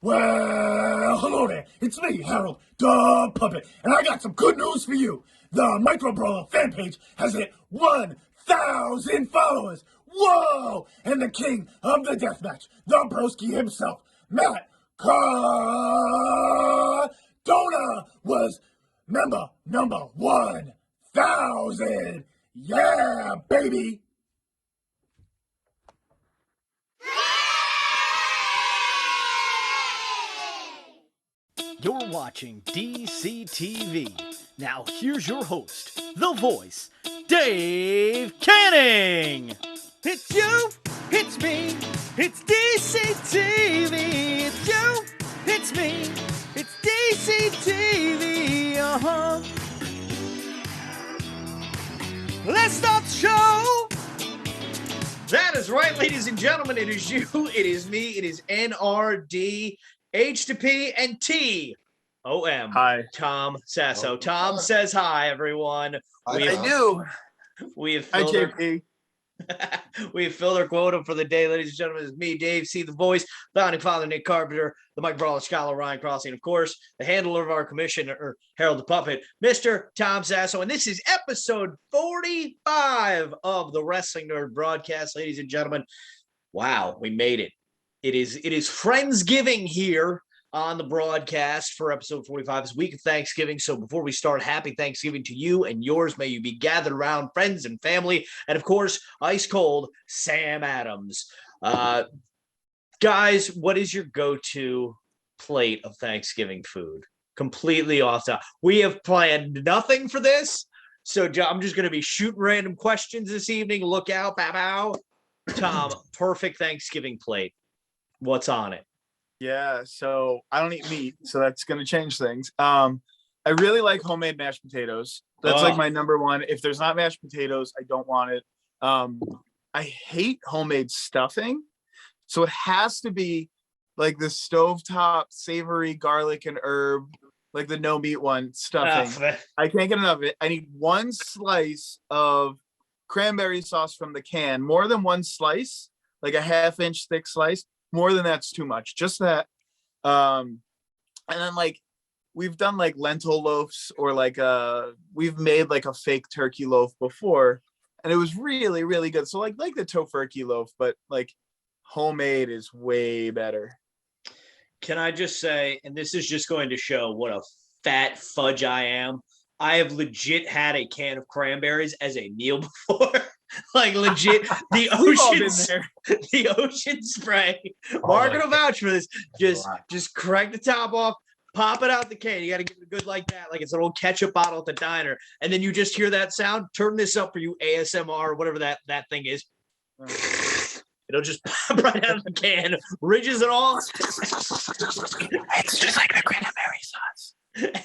Well, hello there. It's me, Harold, the Puppet, and I got some good news for you. The Micro Brawler fan page has hit 1,000 followers. Whoa! And the king of the deathmatch, the broski himself, Matt Cardona, was member number 1,000. Yeah, baby! You're watching DaveCTV. Now here's your host, the voice, Dave Canning. It's you, it's me, it's DaveCTV. It's you, it's me, it's DaveCTV. Let's start the show. That is right, ladies and gentlemen. It is you, it is me, it is NRD. H to P and T O M. Hi, Tom Sasso. Tom says hi, everyone. I do. We have Hi, filled JP. we have filled our quota for the day, ladies and gentlemen. It's me, Dave, the voice, founding father Nick Carpenter, the Mike Brawler scholar Ryan Crossley, and of course, the handler of our commission, or Harold the Puppet, Mr. Tom Sasso. And this is episode 45 of the Wrestling N.R.D. broadcast, ladies and gentlemen. Wow, we made it. It is Friendsgiving here on the broadcast for episode 45. It's week of Thanksgiving. So before we start, happy Thanksgiving to you and yours. May you be gathered around friends and family. And of course, ice cold Sam Adams. Guys, what is your go-to plate of Thanksgiving food? Completely off top. We have planned nothing for this. So I'm just going to be shooting random questions this evening. Look out, bow. Tom, perfect Thanksgiving plate. What's on it? Yeah, so I don't eat meat, so that's going to change things. I really like homemade mashed potatoes. That's like my number one. If there's not mashed potatoes, I don't want it. I hate homemade stuffing, so it has to be like the stovetop savory garlic and herb, like the no meat one stuffing. I can't get enough of it. I need one slice of cranberry sauce from the can, more than one slice, like a half-inch thick slice. More than that's too much. Just that. And then like we've done like lentil loaves, or like we've made like a fake turkey loaf before, and it was really, really good. So like the tofurkey loaf, but like homemade is way better. Can I just say, and this is just going to show what a fat fudge I am, I have legit had a can of cranberries as a meal before. Like legit, the ocean spray. Margaret will vouch for this. Just crack the top off, pop it out the can. You got to give it good like that, like it's an old ketchup bottle at the diner. And then you just hear that sound. Turn this up for you ASMR or whatever that thing is. It'll just pop right out of the can, ridges and all. It's just like the cranberry sauce.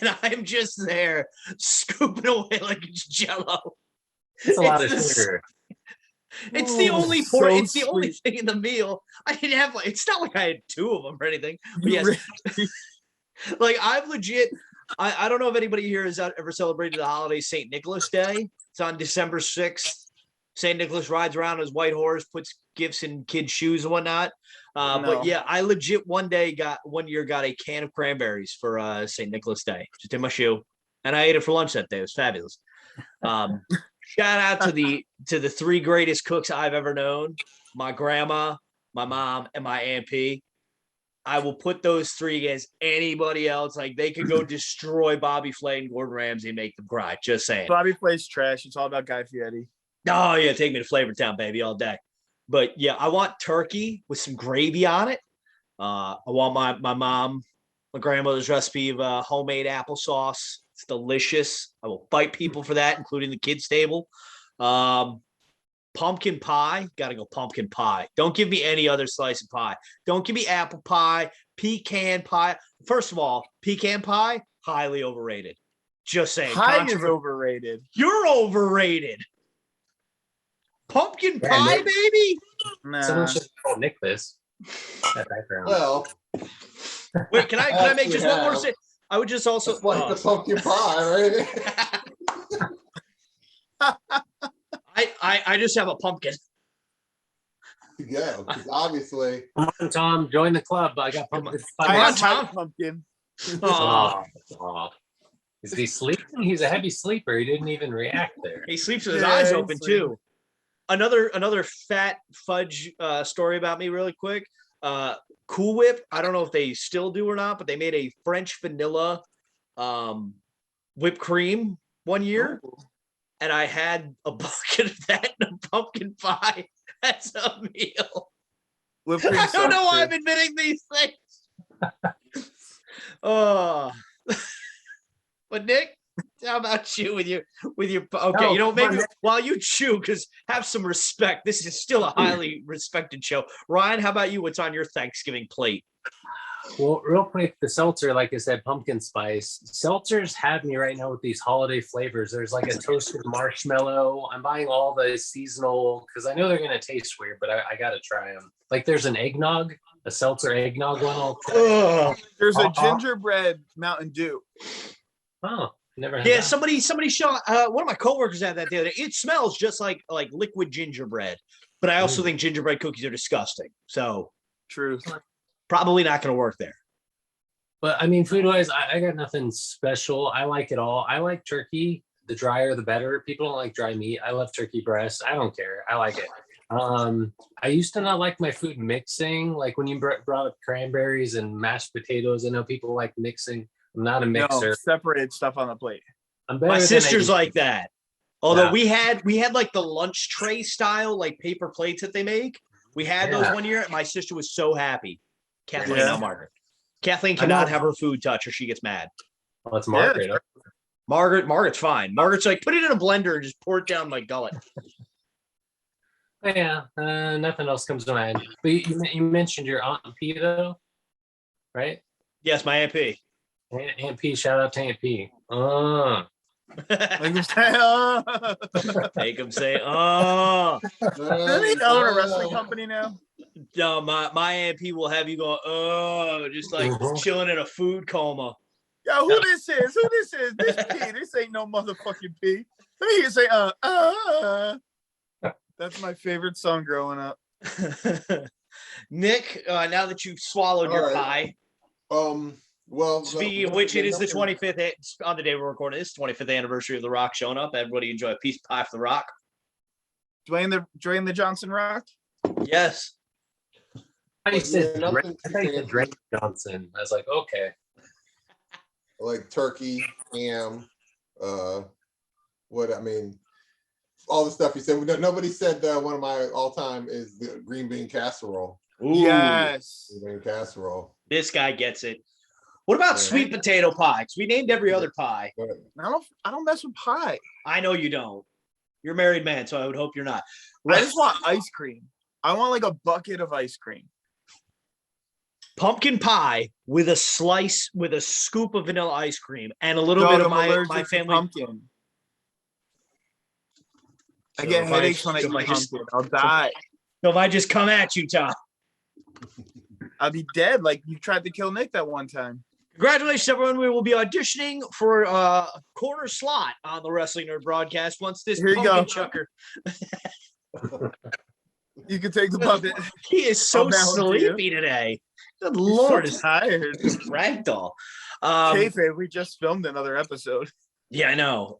And I'm just there scooping away like it's Jello. It's a lot of sugar. It's the only it's the only thing in the meal. I didn't have like, it's not like I had two of them or anything. But yes, like I've legit. I don't know if anybody here has ever celebrated the holiday St. Nicholas Day. It's on December 6th. St. Nicholas rides around on his white horse, puts gifts in kids' shoes and whatnot. No. But yeah, I legit one year got a can of cranberries for St. Nicholas Day, just in my shoe, and I ate it for lunch that day. It was fabulous. Shout out to the three greatest cooks I've ever known: my grandma, my mom, and my Aunt P. I will put those three against anybody else. Like they could go destroy Bobby Flay and Gordon Ramsay and make them cry. Just saying. Bobby Flay's trash. It's all about Guy Fieri. Oh yeah, take me to Flavor Town, baby, all day. But yeah, I want turkey with some gravy on it. I want my mom, my grandmother's recipe of homemade applesauce. It's delicious. I will fight people for that, including the kids' table. Pumpkin pie. Got to go pumpkin pie. Don't give me any other slice of pie. Don't give me apple pie, pecan pie. First of all, pecan pie, highly overrated. Just saying. Pie is overrated. You're overrated. Pumpkin pie, baby? Nah. Someone should call Nick this. That background. Well, wait, can I make just one more say? I would just also like the pumpkin pie, right? I just have a pumpkin. go. Because obviously, Come on, Tom, join the club. I got pumpkin I Come on, have Tom. my pumpkin. Aw. Is he sleeping? He's a heavy sleeper. He didn't even react there. He sleeps with his Yeah, eyes he's open sleeping. too. Another fat fudge story about me, really quick. Cool Whip. I don't know if they still do or not, but they made a French vanilla whipped cream one year, and I had a bucket of that and a pumpkin pie as a meal. Whipped cream I don't know sucks, why too. I'm admitting these things. Oh, but Nick, how about you with your okay? No, You know, come on, maybe Nick. while you chew, because have some respect. This is still a highly respected show. Ryan, how about you? What's on your Thanksgiving plate? Well, real quick, the seltzer, like I said, pumpkin spice. Seltzers have me right now with these holiday flavors. There's like a toasted marshmallow. I'm buying all the seasonal because I know they're going to taste weird, but I got to try them. Like there's an eggnog, a seltzer eggnog one. I'll try. Oh, There's a gingerbread Mountain Dew. Oh, never had yeah. that. Somebody shot. One of my coworkers had that the other day. It smells just like liquid gingerbread, but I also think gingerbread cookies are disgusting. So Truth. probably not going to work there. But I mean, food wise, I got nothing special. I like it all. I like turkey. The drier, the better. People don't like dry meat. I love turkey breast. I don't care. I like it. I used to not like my food mixing. Like when you brought up cranberries and mashed potatoes, I know people like mixing. I'm not a No, mixer. separated stuff on the plate. I'm better My than sister's I- like that. Although Yeah. we had like the lunch tray style, like paper plates that they make. We had those Yeah. one year. My sister was so happy. Kathleen, Yeah. not Margaret. Kathleen I cannot know. have her food touch or she gets mad. Oh, it's Margaret. Margaret's fine. Margaret's like, put it in a blender and just pour it down my gullet. Yeah, nothing else comes to mind. But you mentioned your Aunt P though, right? Yes, my Aunt P. Aunt P, shout out to Aunt P. Like you say, oh. Make him say, oh. Doesn't he own a wrestling company now? No, my Aunt P will have you go, oh, just like chilling in a food coma. Yo, who this is? Who this is? This P. This ain't no motherfucking P. Let me hear you say, That's my favorite song growing up. Nick, now that you've swallowed your pie, well, speaking of which, it is the 25th on the day we're recording this 25th anniversary of The Rock showing up. Everybody enjoy a piece of pie for The Rock. Dwayne the Johnson Rock. Yes. I said nothing Drake Johnson. I was like, okay. like turkey, ham, all the stuff you said. Nobody said one of my all-time is the green bean casserole. Ooh, Yes. Green bean casserole. this guy gets it. What about Yeah. sweet potato pie? 'Cause we named every other pie. But I don't mess with pie. I know you don't. You're a married man, so I would hope you're not. I just want ice cream. I want like a bucket of ice cream. Pumpkin pie with a scoop of vanilla ice cream and a little Dog, bit of I'm my allergic to family. pumpkin. I So get if headaches when I so eat if I just- pumpkin. I'll die. So if I just come at you, Tom. I'll be dead. Like you tried to kill Nick that one time. Congratulations, everyone. We will be auditioning for a corner slot on the Wrestling Nerd broadcast once this Here you pumpkin go. chucker. You can take the puppet. He is so I'll balance you. sleepy today. Good He's Lord, so it's tired. ragdoll. Kayfabe, we just filmed another episode. Yeah, I know.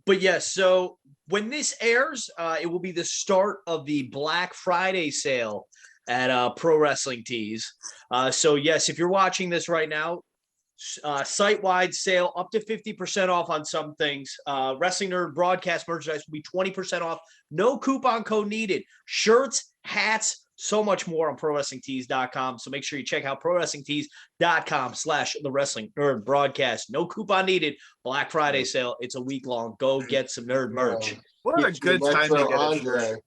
But yes, so when this airs, it will be the start of the Black Friday sale at Pro Wrestling Tees. So yes, if you're watching this right now, site-wide sale up to 50% off on some things. Wrestling Nerd broadcast merchandise will be 20% off. No coupon code needed. Shirts, hats, so much more on ProWrestlingTees.com. So make sure you check out ProWrestlingTees.com/the Wrestling Nerd broadcast. No coupon needed. Black Friday sale. It's a week long. Go get some nerd merch. What a good time to get a shirt.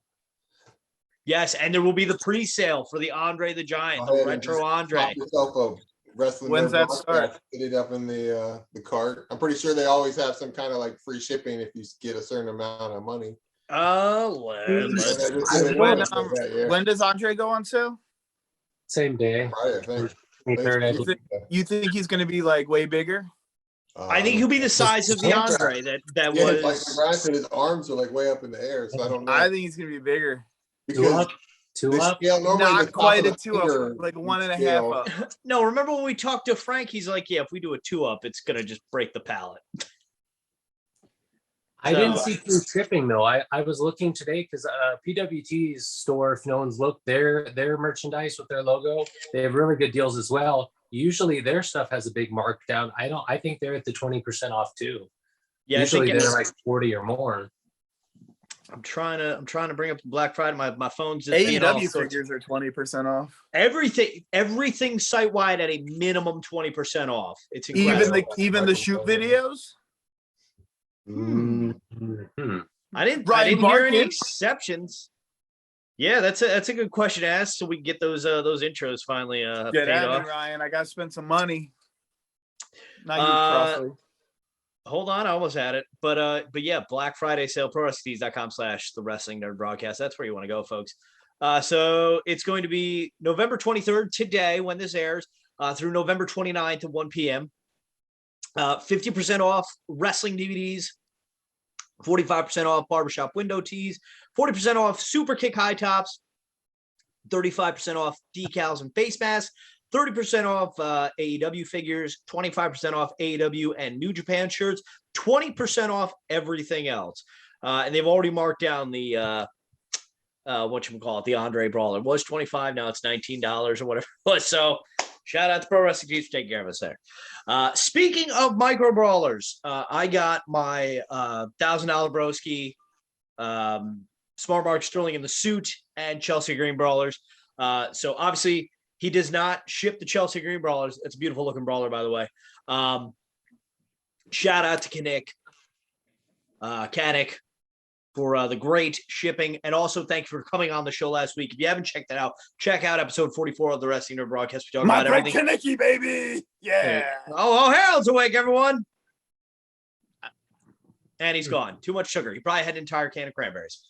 Yes, and there will be the pre-sale for the Andre the Giant, Go the ahead and retro just Andre. pop yourself a Wrestling When's Nerd that box, start? Put it up in the cart. I'm pretty sure they always have some kind of like free shipping if you get a certain amount of money. Oh, well, When does Andre go on sale? Same day. Friday, I think. 23rd, I You believe. think, you think he's going to be like way bigger? I think he'll be the size of the Andre that Yeah, was. like Brian said, his arms are like way up in the air, so I don't know. I think he's going to be bigger. Because Two The up. scale normally the Not top quite of a the 2 finger up, like would 1.5 scale. up. No, remember when we talked to Frank? He's like, yeah, if we do a 2-up, it's gonna just break the palate. I didn't see free shipping though. I was looking today because PWT's store, if no one's looked, their merchandise with their logo, they have really good deals as well. Usually their stuff has a big markdown. I think they're at the 20% off too. Yeah, Usually I think they're like 40 or more. I'm trying to bring up Black Friday. My phone's just being all AEW sorts. figures are 20% off. Everything site wide at a minimum 20% off. It's incredible. Even the shoot videos. Mm-hmm. I didn't Ryan hear any Barkin? exceptions. Yeah, that's a good question to ask, so we can get those intros finally Get paid at off. me, Ryan. I gotta spend some money. Not you, Crossley. Hold on, I almost had it. But yeah, Black Friday sale, prowrestlingtees.com/the Wrestling Nerd Broadcast. That's where you want to go, folks. So it's going to be November 23rd today when this airs, through November 29th at 1 p.m. 50% off wrestling DVDs, 45% off barbershop window tees, 40% off super kick high tops, 35% off decals and face masks, 30% off AEW figures, 25% off AEW and New Japan shirts, 20% off everything else. And they've already marked down the the Andre Brawler. It was $25, now it's $19 or whatever it was. So shout out to Pro Wrestling Tees for taking care of us there. Speaking of micro brawlers, I got my $1,000 broski, Smart Mark Sterling in the suit, and Chelsea Green brawlers. So obviously he does not ship the Chelsea Green brawlers. It's a beautiful looking brawler, by the way. Shout out to Kanik for the great shipping. And also thank you for coming on the show last week. If you haven't checked that out, check out episode 44 of the Wrestling Nerd Broadcast. We talk My about bro everything. Kaneki, baby. Yeah. Oh, Harold's awake, everyone. And he's gone. Too much sugar. He probably had an entire can of cranberries.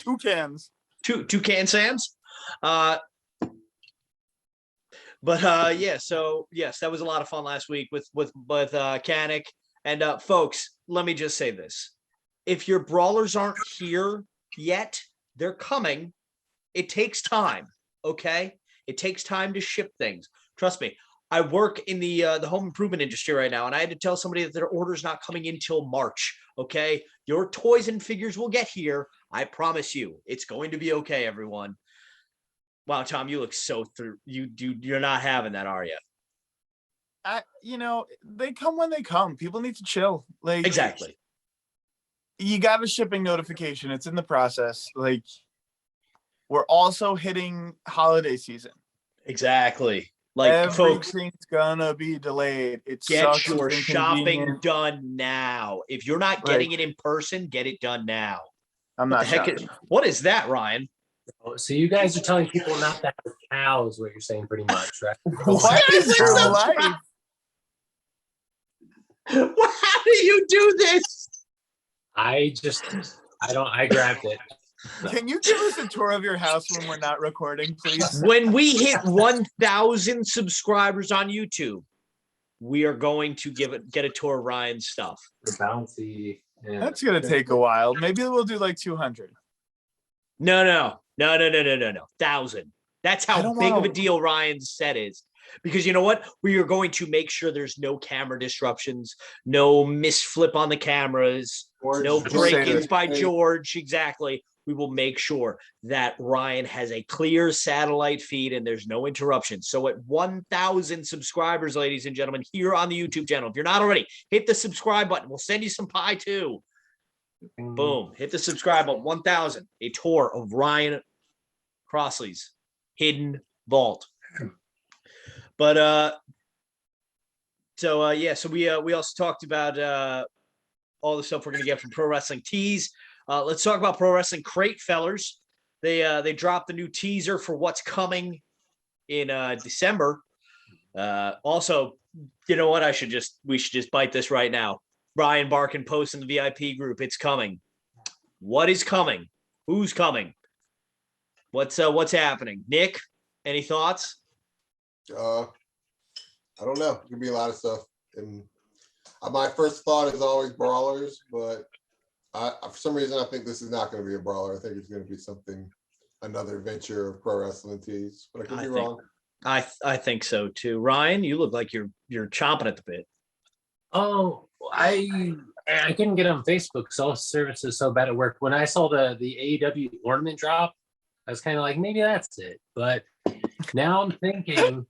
2 cans. Two can Sams. Yeah, so yes, that was a lot of fun last week with Kanik. And folks, let me just say this. If your brawlers aren't here yet, they're coming. It takes time, okay? It takes time to ship things. Trust me. I work in the home improvement industry right now, and I had to tell somebody that their order's not coming in till March, okay? Your toys and figures will get here. I promise you. It's going to be okay, everyone. Wow, Tom, you look so through. You're not having that, are you? They come when they come. People need to chill. Like, Exactly. You got a shipping notification. It's in the process. Like, we're also hitting holiday season. Exactly. Like, everything's folks, gonna be delayed. get your shopping done now. If you're not getting it in person, get it done now. I'm not shopping. What is that, Ryan? So you guys are telling people not to have cows, what you're saying pretty much, right? What is your life? How do you do this? I grabbed it. Can you give us a tour of your house when we're not recording, please? When we hit 1,000 subscribers on YouTube, we are going to get a tour of Ryan's stuff. The bouncy. Yeah. That's gonna take a while. Maybe we'll do like 200. No. 1,000. That's how big of a deal Ryan's set is. Because you know what? We are going to make sure there's no camera disruptions, no misflip on the cameras, no break-ins by George. Exactly. We will make sure that Ryan has a clear satellite feed and there's no interruptions. So at 1,000 subscribers, ladies and gentlemen, here on the YouTube channel, if you're not already, hit the subscribe button. We'll send you some pie too. Boom. Hit the subscribe button. 1,000. A tour of Ryan Crossley's hidden vault. But so we also talked about all the stuff we're gonna get from Pro Wrestling Tees. Let's talk about Pro Wrestling Crate, fellers. They dropped the new teaser for what's coming in December. Also, you know what? We should just bite this right now. Brian Barkin posts in the VIP group. It's coming. What is coming? Who's coming? What's happening? Nick, any thoughts? I don't know. It could be a lot of stuff. And my first thought is always brawlers, but for some reason I think this is not going to be a brawler. I think it's going to be something another venture of pro wrestling tees, but I could be think- wrong. I think so too. Ryan, you look like you're chomping at the bit. Oh, I couldn't get on Facebook because all service is so bad at work. When I saw the AEW ornament drop, I was kind of like, maybe that's it. But now I'm thinking,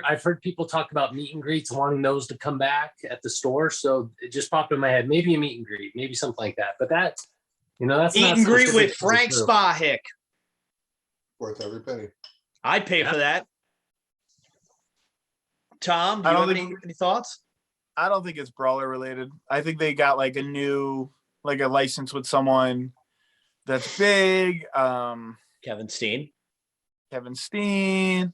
I've heard people talk about meet and greets, wanting those to come back at the store. So it just popped in my head, maybe a meet and greet, maybe something like that. But that's that's Meet not and greet with specifically Frank true. Spahick. Worth every penny. I'd pay for that. Tom, do I you don't have think- any thoughts? I don't think it's brawler related. I think they got like a license with someone that's big. Kevin Steen. Kevin Steen,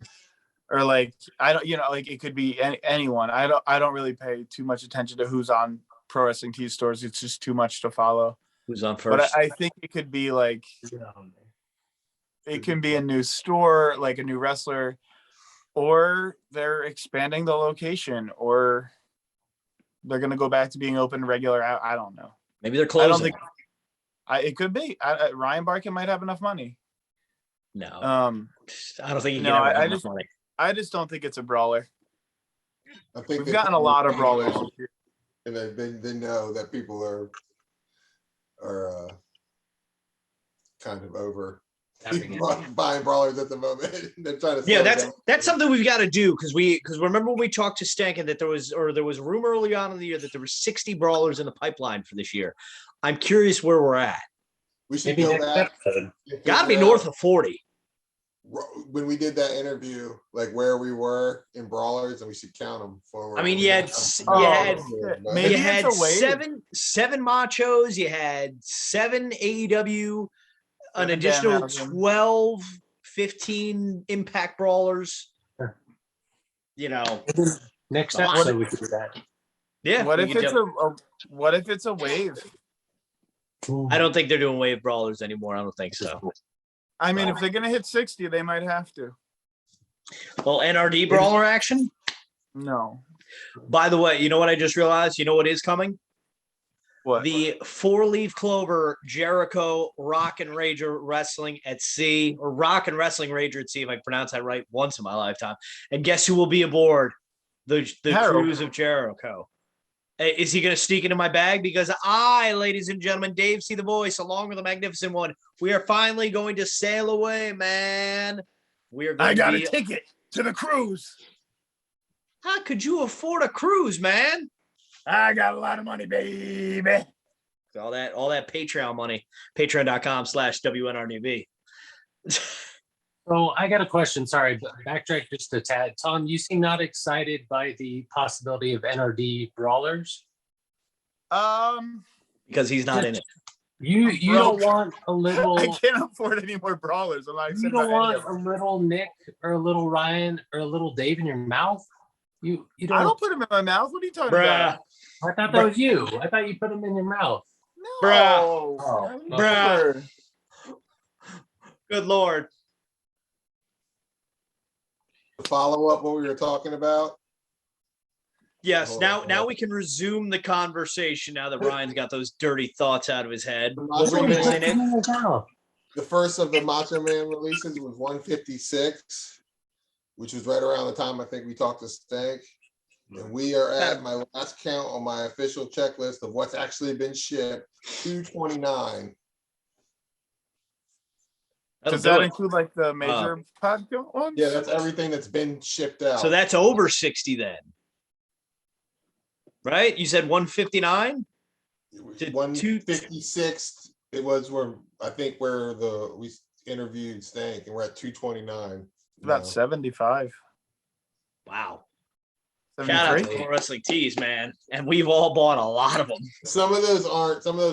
or like I don't, like it could be anyone. I don't really pay too much attention to who's on Pro Wrestling Tees stores. It's just too much to follow. Who's on But first? I think it could be like it can be a new store, like a new wrestler, or they're expanding the location, or they're gonna go back to being open regular. I don't know. Maybe they're I closing. don't think it could be. Ryan Barkin might have enough money. No, I don't think you no, can ever have I enough just- money. just don't think it's a brawler. I think We've they gotten a probably lot of think brawlers. about it, and they know that people are kind of over buying brawlers at the moment. They're trying to Yeah, slow it down. that's something we've got to do because remember when we talked to Stankin that there was a rumor early on in the year that there were 60 brawlers in the pipeline for this year. I'm curious where we're at. We should Maybe go next back. episode. Got to be north of 40. When we did that interview, like where we were in brawlers, and we should count them forward. I mean, you had Maybe you it's had a wave. seven machos, you had 7 AEW, an 7 additional Danhausen. 12, 15 Impact brawlers. Sure. What Next episode we could do that. Yeah. What we if could it's do- what if it's a wave? I don't think they're doing wave brawlers anymore. I don't think so. I mean, if they're gonna hit 60, they might have to. Well, NRD brawler action. No. By the way, you know what I just realized? You know what is coming? What? The 4-leaf clover Jericho Rock and Rager Wrestling at Sea, or Rock and Wrestling Rager at Sea, if I can pronounce that right once in my lifetime. And guess who will be aboard the Harold. cruise of Jericho? Is he going to sneak into my bag? Because I, ladies and gentlemen, Dave See the Voice, along with the Magnificent One, we are finally going to sail away, man. We are going I got to a be. ticket to the cruise. How could you afford a cruise, man? I got a lot of money, baby. All that Patreon money, patreon.com/WNRDB. So I got a question. Sorry, but backtrack just a tad. Tom, you seem not excited by the possibility of NRD brawlers. Because he's not in it. You Broke. don't want a little. I can't afford any more brawlers. I'm not You excited don't about any want of a them. little Nick or a little Ryan or a little Dave in your mouth. You don't. I don't put them in my mouth. What are you talking Bruh. about? I thought that was you. I thought you put them in your mouth. No. Oh. Bruh. Good Lord. Follow up what we were talking about. Yes, Hold now on. now we can resume the conversation now that Ryan's got those dirty thoughts out of his head. The What were Macho you Man- gonna say, Nick? In your mouth. The first of the Macho Man releases was 156, which was right around the time I think we talked to Stank. And we are at my last count on my official checklist of what's actually been shipped, 229. That'll Does do that it. include like the major podcast ones? Yeah, that's everything that's been shipped out. So that's over 60 then. Right? You said 159? to 156. It was where I think where we interviewed Stank, and we're at 229. About now. 75. Wow. Shout out to 73. Pro Wrestling Tees, man. And we've all bought a lot of them. Some of those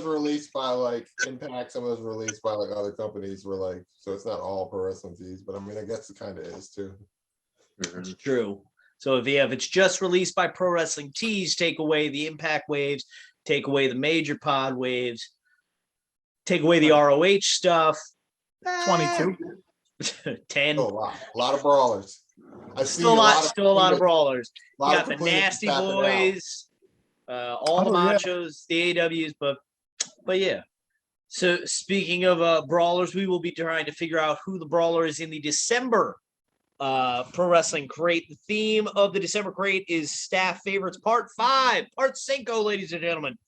were released by like Impact, some of those were released by like other companies were like, so it's not all Pro Wrestling Tees, but I mean I guess it kind of is too. It's true. So if it's just released by Pro Wrestling Tees, take away the Impact waves, take away the major pod waves, take away the ROH stuff. 22. 10. Oh, a lot of brawlers. I see Still a lot of brawlers. You got the completed Nasty tapping out. Boys, all the Oh, yeah. Machos, the AWs, but yeah. So speaking of brawlers, we will be trying to figure out who the brawler is in the December Pro Wrestling Crate. The theme of the December Crate is Staff Favorites Part 5, Part 5, ladies and gentlemen.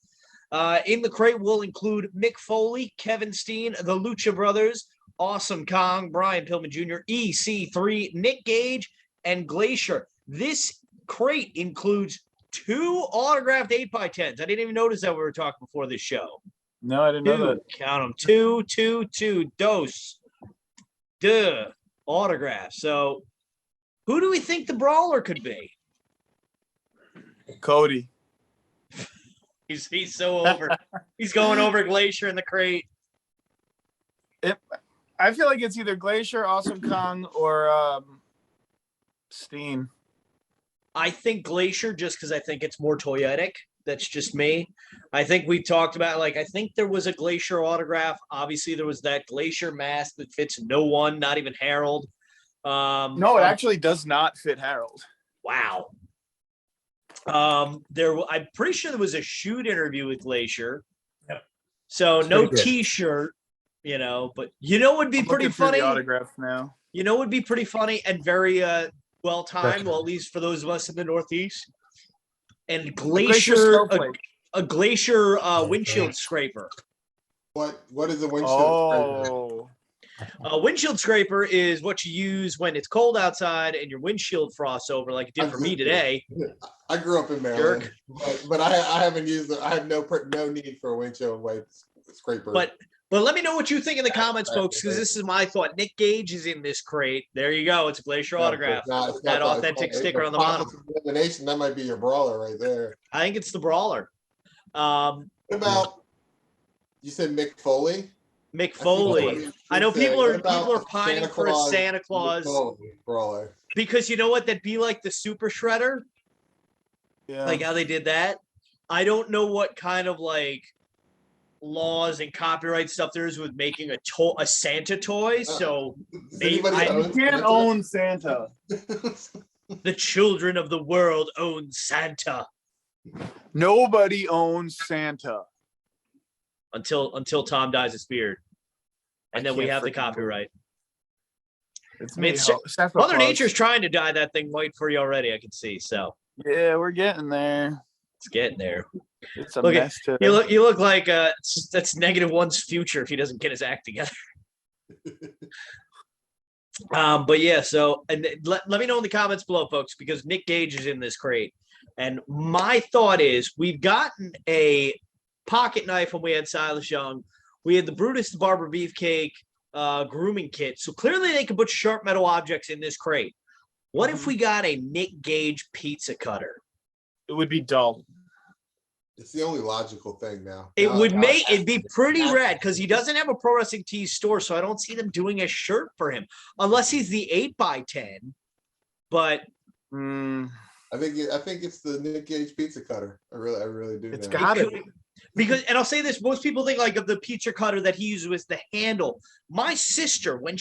In the crate will include Mick Foley, Kevin Steen, the Lucha Brothers, Awesome Kong, Brian Pillman Jr., EC3, Nick Gage, and Glacier. This crate includes 2 autographed 8x10s. I didn't even notice that we were talking before this show. No, I didn't know that. Count them. 2, dose. Duh. Autograph. So who do we think the brawler could be? Cody. He's so over. He's going over Glacier in the crate. I feel like it's either Glacier, Awesome Kong, or Steen. I think Glacier just because I think it's more toyetic. That's just me. I think we talked about, like, I think there was a Glacier autograph. Obviously, there was that Glacier mask that fits no one, not even Harold. No, it actually does not fit Harold. Wow. I'm pretty sure there was a shoot interview with Glacier. Yep. So It's no pretty good. T-shirt, but what would be I'm pretty looking through funny? the autograph now. What would be pretty funny and very well timed, well, at least for those of us in the Northeast. And Glacier, a Glacier windshield scraper. What is a windshield scraper? A windshield scraper is what you use when it's cold outside and your windshield frosts over, like it did for me today. I grew up in Maryland, but I haven't used it. I have no need for a windshield wipe scraper. But let me know what you think in the comments, folks, because this is my thought. Nick Gage is in this crate. There you go. It's a Glacier autograph. It's that not authentic sticker on the bottom. Elimination, that might be your brawler right there. I think it's the brawler. What about, you said Mick Foley? Mick Foley. I know people are pining for a Santa Claus brawler. because you know what? That'd be like the Super Shredder, like how they did that. I don't know what kind of like laws and copyright stuff there is with making a Santa toy. So You can't own Santa. the children of the world own Santa Nobody owns Santa. until Tom dyes his beard, and then we have the copyright. It's I mean, Mother Nature's trying to dye that thing white for you already. I can see. So yeah, we're getting there. it's getting there. It's a Look mess. You look like that's -1's future if he doesn't get his act together. But yeah, so and let me know in the comments below, folks, because Nick Gage is in this crate. And my thought is we've gotten a pocket knife when we had Silas Young. We had the Brutus the Barber Beefcake grooming kit. So clearly they can put sharp metal objects in this crate. What if we got a Nick Gage pizza cutter? It would be dull. It's the only logical thing now. It'd be pretty rad because he doesn't have a Pro Wrestling Tees store, so I don't see them doing a shirt for him unless he's the 8x10. But I think it's the Nick Gage pizza cutter. I really do. It's gotta be. Because, and I'll say this, most people think like of the pizza cutter that he used was the handle. My sister, when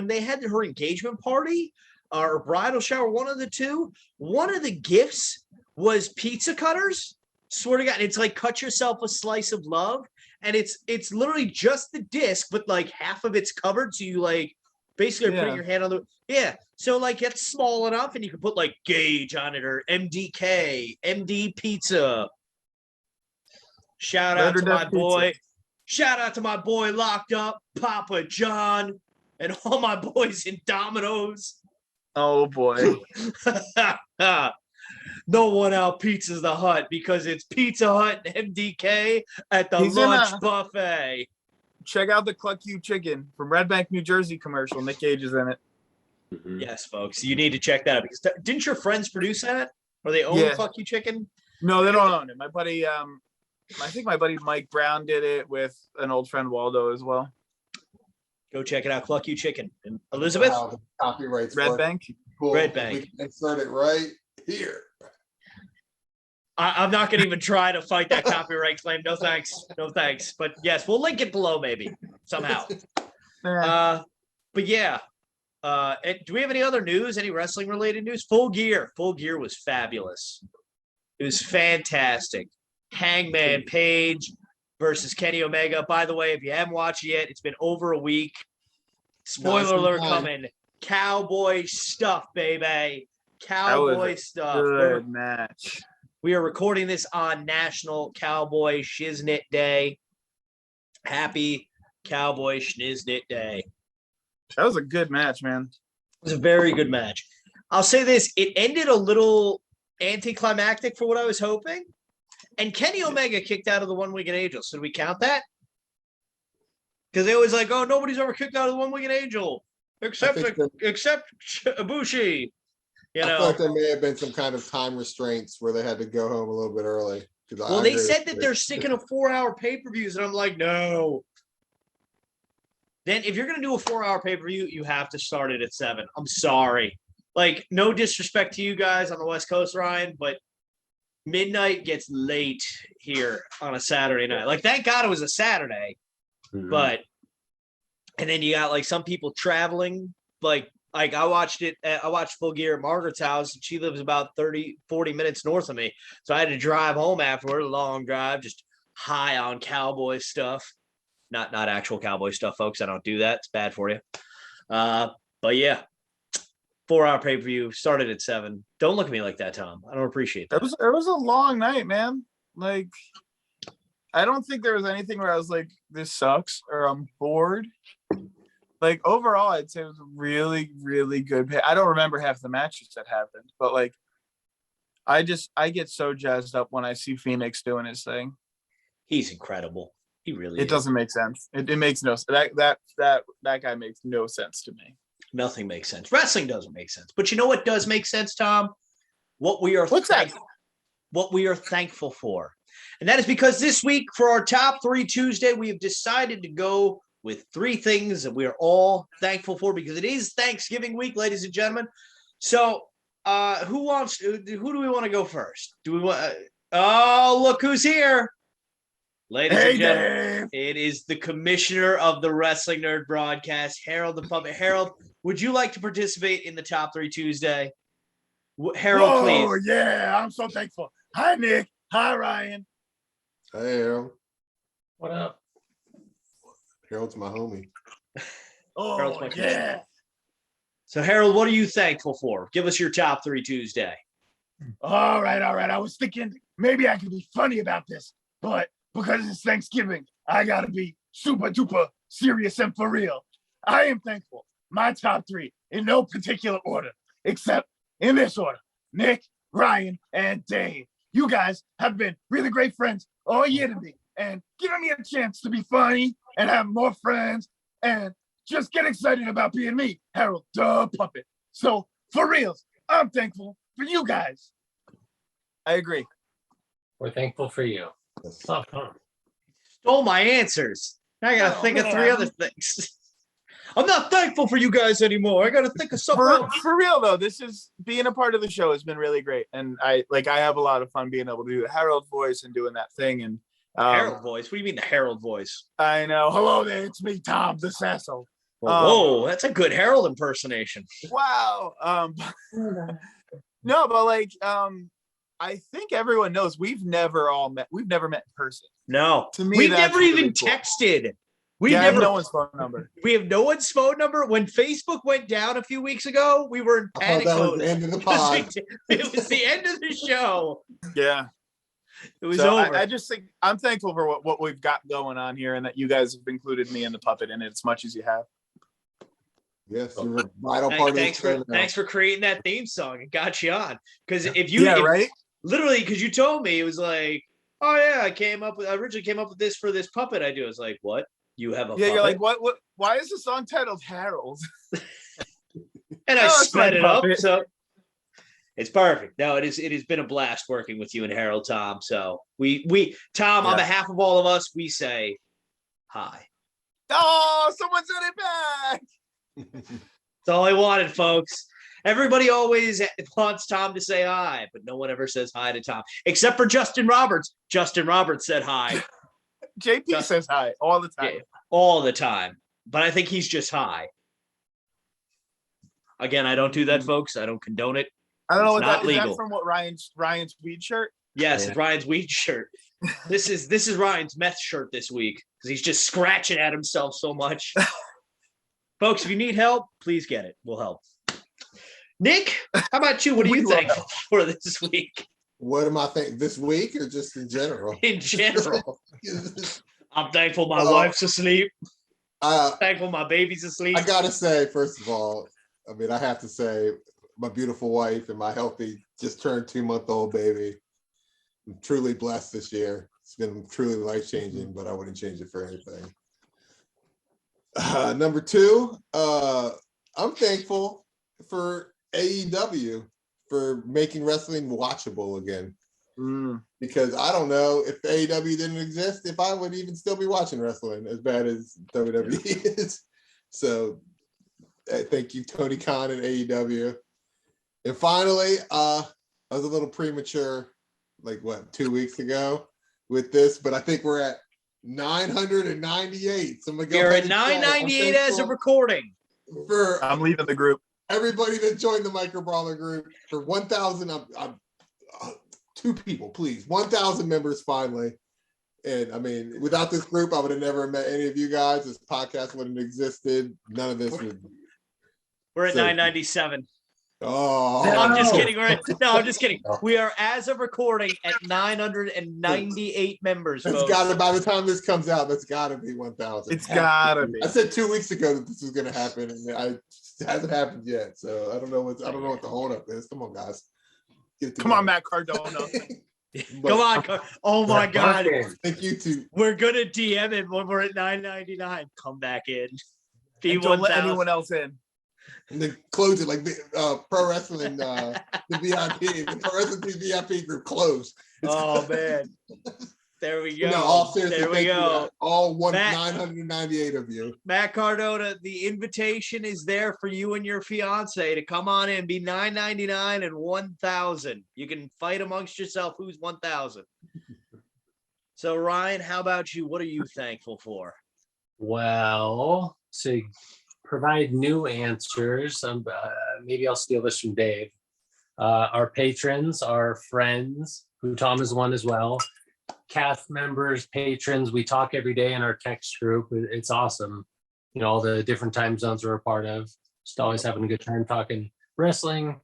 they had her engagement party or bridal shower, one of the two, one of the gifts was pizza cutters. Swear to God, it's like cut yourself a slice of love, and it's literally just the disc, but like half of it's covered, so you like basically are putting your hand on the So like it's small enough, and you can put like Gage on it or MDK, MD Pizza. Shout out to my boy. Shout out to my boy Locked Up, Papa John, and all my boys in Domino's. Oh boy. No one out pizzas the Hut because it's Pizza Hut and MDK at the lunch buffet. Check out the Cluck You Chicken from Red Bank, New Jersey commercial. Nick Gage is in it. Yes, folks. You need to check that out because didn't your friends produce that? Or they own Cluck You Chicken? No, they don't own it. My buddy, I think my buddy Mike Brown did it with an old friend Waldo as well. Go check it out, Cluck You Chicken. And Elizabeth? Copyrights. Red Bank? Cool. Red Bank. We can insert it right here. I'm not going to even try to fight that copyright claim. No thanks. No thanks. But yes, we'll link it below maybe somehow. But yeah. Do we have any other news? Any wrestling related news? Full Gear. Full Gear was fabulous. It was fantastic. Hangman Page, versus Kenny Omega. By the way, if you haven't watched it yet, it's been over a week. Spoiler alert coming. Cowboy stuff, baby. Cowboy stuff. Good match. We are recording this on National Cowboy Shiznit Day. Happy Cowboy Shiznit Day. That was a good match, man. It was a very good match. I'll say this. It ended a little anticlimactic for what I was hoping. And Kenny Omega kicked out of the one-winged angel. So do we count that? Because they always like, oh, nobody's ever kicked out of the one-winged angel except Ibushi. You know, I thought there may have been some kind of time restraints where they had to go home a little bit early. Well, they said that they're sticking to 4-hour pay-per-views, and I'm like, no. Then if you're going to do a 4-hour pay-per-view, you have to start it at 7. I'm sorry. Like, no disrespect to you guys on the West Coast, Ryan, but midnight gets late here on a Saturday night. Like, thank God it was a Saturday, but and then you got like some people traveling. Like I watched Full Gear at Margaret's house, and she lives about 30-40 minutes north of me, so I had to drive home afterward, a long drive, just high on cowboy stuff. Not actual cowboy stuff, folks. I don't do that. It's bad for you. But yeah, 4-hour pay-per-view started at 7. Don't look at me like that, Tom. I don't appreciate that. It was a long night, man. Like, I don't think there was anything where I was like, this sucks or I'm bored. Like, overall, I'd say it was a really, really good I don't remember half the matches that happened, but like, I get so jazzed up when I see Phoenix doing his thing. He's incredible. He really is. It doesn't make sense. It makes no sense. That guy makes no sense to me. Nothing makes sense. Wrestling doesn't make sense. But you know what does make sense, Tom? What we are thankful for. And that is because this week for our Top 3 Tuesday, we have decided to go with 3 things that we are all thankful for because it is Thanksgiving week, ladies and gentlemen. So who do we want to go first? Do we want oh, look who's here. Ladies and gentlemen, It is the commissioner of the Wrestling Nerd broadcast, Harold the Puppet. Harold, would you like to participate in the Top 3 Tuesday? Harold, please. Oh, yeah, I'm so thankful. Hi, Nick. Hi, Ryan. Hey, Harold. What up? Harold's my homie. Oh, yeah. So, Harold, what are you thankful for? Give us your Top 3 Tuesday. All right. I was thinking maybe I could be funny about this, but because it's Thanksgiving, I got to be super duper serious and for real. I am thankful. My top 3 in no particular order, except in this order: Nick, Ryan, and Dave. You guys have been really great friends all year to me and giving me a chance to be funny and have more friends and just get excited about being me, Harold the Puppet. So for reals, I'm thankful for you guys. I agree. We're thankful for you. Oh, Stole my answers. Now I got to think of 3 other things. I'm not thankful for you guys anymore. I got to think of something else. For real though, this is being a part of the show has been really great, and I have a lot of fun being able to do the Harold voice and doing that thing. And Harold voice? What do you mean the Harold voice? I know. Hello there, it's me, Tom the Sasso. Whoa, that's a good Harold impersonation. Wow. No, but like, I think everyone knows we've never met. We've never met in person. No, to me, we've that's never really even cool. texted. I have no one's phone number. We have no one's phone number. When Facebook went down a few weeks ago, we were in panic mode. The end of the pod. It was the end of the show. Yeah. It was over. I just think I'm thankful for what we've got going on here, and that you guys have included me and the puppet in it as much as you have. Yes, you're a vital part of the Thanks for creating that theme song. It got you on. Because literally, because you told me it was like, oh yeah, I originally came up with this for this puppet I do. I was like, what? You have a puppet? You're like, what? Why is the song titled Harold? And I sped it up, so it's perfect. No, it has been a blast working with you and Harold, Tom. So Tom, on behalf of all of us, we say hi. Oh, someone said it back. That's all I wanted, folks. Everybody always wants Tom to say hi, but no one ever says hi to Tom, except for Justin Roberts. Justin Roberts said hi. JP says hi all the time. Yeah, all the time. But I think he's just hi. Again, I don't do that, folks. I don't condone it. I don't know what not that is. legal. That from what Ryan's weed shirt? Yes, Yeah. it's Ryan's weed shirt. This is Ryan's meth shirt this week because he's just scratching at himself so much. Folks, if you need help, please get it. We'll help. Nick, how about you? What are you thankful for this week? What am I thinking this week or just in general? In general, I'm thankful my wife's asleep. Thankful my baby's asleep. I gotta say, first of all, I mean, I have to say, my beautiful wife and my healthy, just turned 2-month-old baby. I'm truly blessed this year. It's been truly life-changing, but I wouldn't change it for anything. Number 2, I'm thankful for AEW for making wrestling watchable again. Because I don't know if AEW didn't exist, if I would even still be watching wrestling as bad as WWE is. So thank you, Tony Khan and AEW. And finally, I was a little premature, like 2 weeks ago with this, but I think we're at 998. So You're at 998 as of recording. I'm leaving the group. Everybody that joined the Micro Brawler group for 1,000, I'm 2 people, please. 1,000 members finally. And I mean, without this group, I would have never met any of you guys. This podcast wouldn't have existed. None of this would. We're at 997. Oh, I'm just kidding. I'm just kidding. We are, as of recording, at 998 members. It's got to, by the time this comes out, that's got to be 1,000. It's got to be. I said 2 weeks ago that this was going to happen, and it hasn't happened yet. So I don't know what the holdup is. Come on, guys. Come on, Matt Cardona. Come on. Oh my God. Thank you too. We're going to DM him when we're at 999. Come back in. Don't let anyone else in. And then close it like the pro wrestling, the VIP, the pro wrestling VIP group closed. Oh man, there we go. No, all seriously, there we go. All 998 of you. Matt Cardona, the invitation is there for you and your fiance to come on in, be 999 and 1,000. You can fight amongst yourself who's 1,000. So Ryan, how about you? What are you thankful for? Well, to provide new answers, maybe I'll steal this from Dave. Our patrons, our friends, who Tom is one as well, cast members, patrons, we talk every day in our text group. It's awesome. You know, all the different time zones we're a part of. Just always having a good time talking wrestling,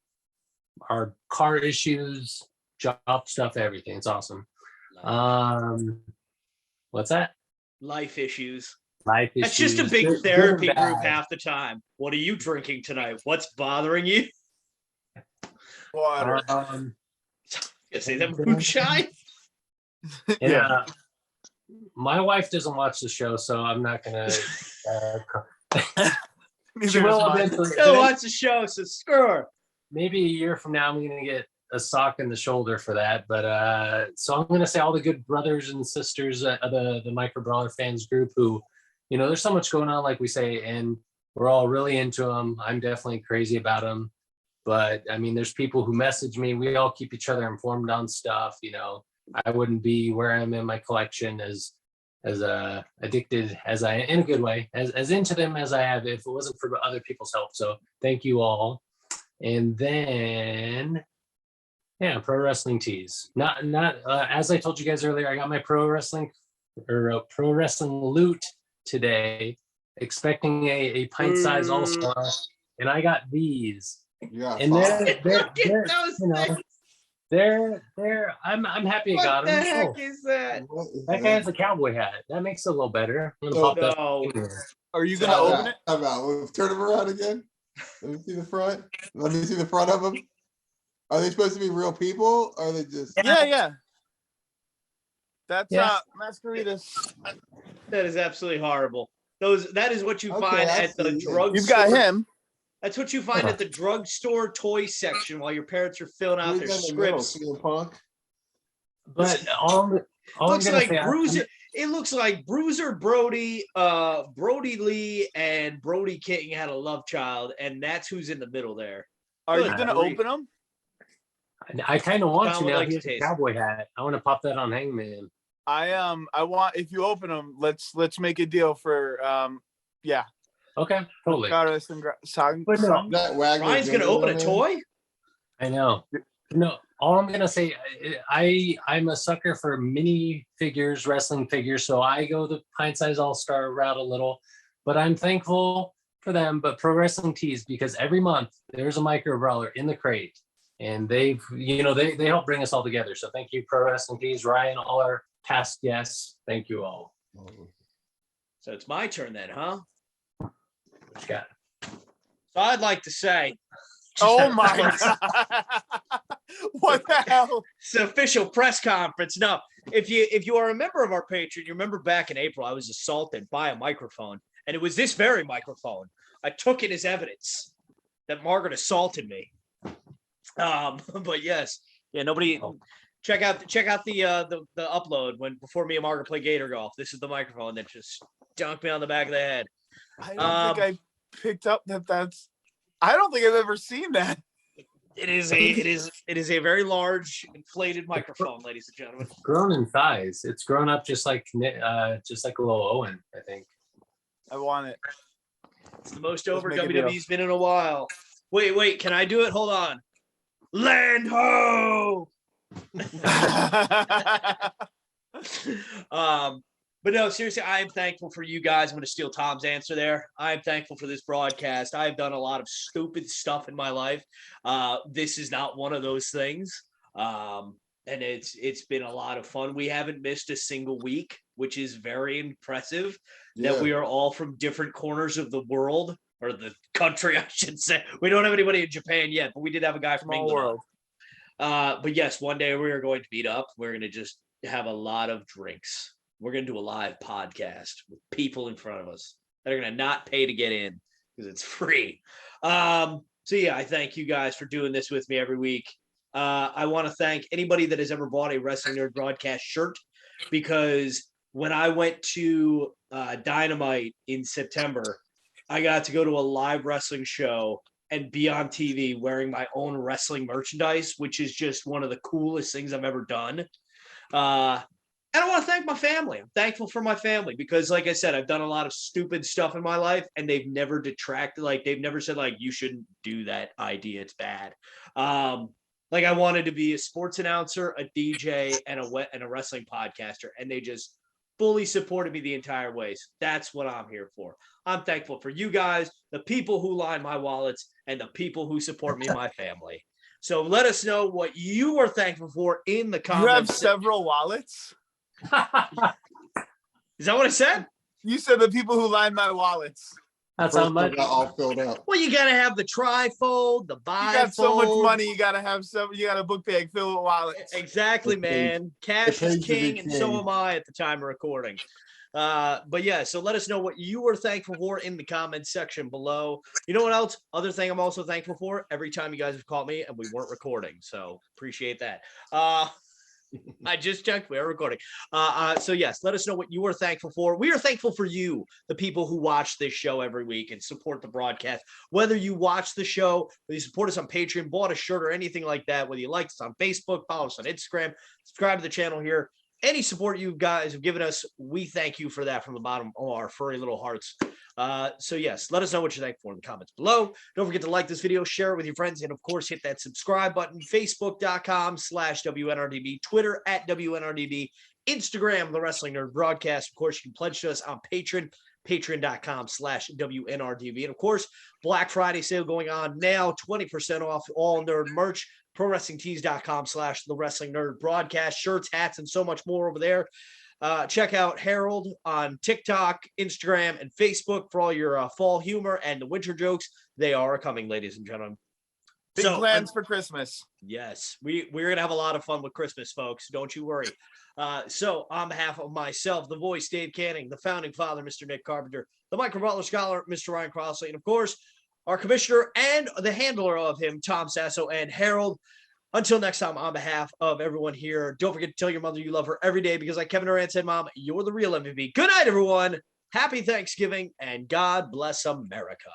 our car issues, job stuff, everything. It's awesome. What's that? Life issues. Life issues. That's just a big therapy group half the time. What are you drinking tonight? What's bothering you? Water. Say that moonshine. Yeah. My wife doesn't watch the show, so I'm not gonna. She will eventually. She'll watch the show, so screw her. Maybe a year from now, I'm gonna get a sock in the shoulder for that. But so I'm gonna say all the good brothers and sisters, the Micro Brawler fans group, who, you know, there's so much going on, like we say, and we're all really into them. I'm definitely crazy about them. But I mean, there's people who message me. We all keep each other informed on stuff. You know, I wouldn't be where I'm in my collection as addicted as I, in a good way, as into them as I have, if it wasn't for other people's help. So thank you all. And then, yeah, pro wrestling tees. Not as I told you guys earlier, I got my pro wrestling loot today, expecting a pint size all-star, and I got these. Yeah, and they're I'm happy I got them. What the heck is that? That guy has a cowboy hat. That makes it a little better. I'm gonna pop that in here. Are you gonna open it? How about turn them around again? Let me see the front. Let me see the front of them. Are they supposed to be real people? Or are they just? Yeah. That's Masqueritas. That is absolutely horrible. That is what you find at the drugstore. You've got him. That's what you find at the drugstore toy section while your parents are filling out their scripts. But all looks like Bruiser. It looks like Bruiser Brody, Brody Lee, and Brody King had a love child, and that's who's in the middle there. Are you gonna open them? I kind of want to now. Like He has a cowboy hat. I want to pop that on Hangman. I want, if you open them, let's make a deal for yeah. Okay, totally. Ryan's gonna open a toy? I know. No, all I'm gonna say, I'm a sucker for mini figures, wrestling figures, so I go the pint size all-star route a little, but I'm thankful for them. But Pro Wrestling Tees, because every month there's a micro brawler in the crate, and they've, they help bring us all together. So thank you, Pro Wrestling Tees, Ryan, all our past guests. Thank you all. So it's my turn then, huh? What you got? So I'd like to say, Oh my God. What the hell? it's an official press conference. No, if you are a member of our Patreon, you remember back in April, I was assaulted by a microphone, and it was this very microphone. I took it as evidence that Margaret assaulted me. But yes, yeah, nobody. Check out the upload before me and Margaret play Gator Golf. This is the microphone that just dunked me on the back of the head. I don't think I picked up that's. I don't think I've ever seen that. It is a very large inflated microphone, ladies and gentlemen. It's grown in size. It's grown up just like a little Owen, I think. I want it. It's the most over make a WWE's been in a while. Wait, can I do it? Hold on. Land ho! But no, seriously, I am thankful for you guys. I'm going to steal Tom's answer there. I am thankful for this broadcast. I have done a lot of stupid stuff in my life. This is not one of those things. And it's been a lot of fun. We haven't missed a single week, which is very impressive. Yeah. That we are all from different corners of the world, or the country, I should say. We don't have anybody in Japan yet, but we did have a guy from Small England. world. But yes, one day we are going to meet up. We're going to just have a lot of drinks. We're going to do a live podcast with people in front of us that are going to not pay to get in because it's free. So yeah, I thank you guys for doing this with me every week. I want to thank anybody that has ever bought a Wrestling Nerd broadcast shirt, because when I went to Dynamite in September, I got to go to a live wrestling show and be on TV wearing my own wrestling merchandise, which is just one of the coolest things I've ever done. And I want to thank my family. I'm thankful for my family because, like I said, I've done a lot of stupid stuff in my life, and they've never detracted. Like, they've never said, like, you shouldn't do that idea. It's bad. Like, I wanted to be a sports announcer, a DJ, and a wrestling podcaster, and they just fully supported me the entire way. So that's what I'm here for. I'm thankful for you guys, the people who line my wallets, and the people who support me and my family. So let us know what you are thankful for in the comments. You have several wallets? Is that what I said? You said the people who line my wallets. That's how much. Got all filled up. Well, you gotta have the trifold, the bifold. You got so much money, you gotta have some. You got a book bag filled with wallets. Exactly, man. Cash is king, and so king. am I at the time of recording. But yeah, so let us know what you are thankful for in the comments section below. You know what else? Other thing I'm also thankful for, every time you guys have called me and we weren't recording. So appreciate that. I just checked. We are recording. So yes, let us know what you are thankful for. We are thankful for you, the people who watch this show every week and support the broadcast. Whether you watch the show, whether you support us on Patreon, bought a shirt or anything like that, whether you like us on Facebook, follow us on Instagram, subscribe to the channel here. Any support you guys have given us, we thank you for that from the bottom of our furry little hearts. So yes, let us know what you're thankful for in the comments below. Don't forget to like this video, share it with your friends, and of course, hit that subscribe button. Facebook.com/WNRDB, Twitter @WNRDB, Instagram, The Wrestling Nerd Broadcast. Of course, you can pledge to us on Patreon, patreon.com/WNRDB. And of course, Black Friday sale going on now, 20% off all nerd merch. ProWrestlingTees.com/The Wrestling Nerd Broadcast, shirts, hats, and so much more over there. Check out Harold on TikTok, Instagram, and Facebook for all your fall humor and the winter jokes. They are coming, ladies and gentlemen. Big plans for Christmas. Yes, we're going to have a lot of fun with Christmas, folks. Don't you worry. So on behalf of myself, the voice, Dave Canning, the founding father, Mr. Nick Carpenter, the Micro Butler Scholar, Mr. Ryan Crossley, and of course, our commissioner and the handler of him, Tom Sasso, and Harold. Until next time, on behalf of everyone here, don't forget to tell your mother you love her every day, because like Kevin Durant said, Mom, you're the real MVP. Good night, everyone. Happy Thanksgiving, and God bless America.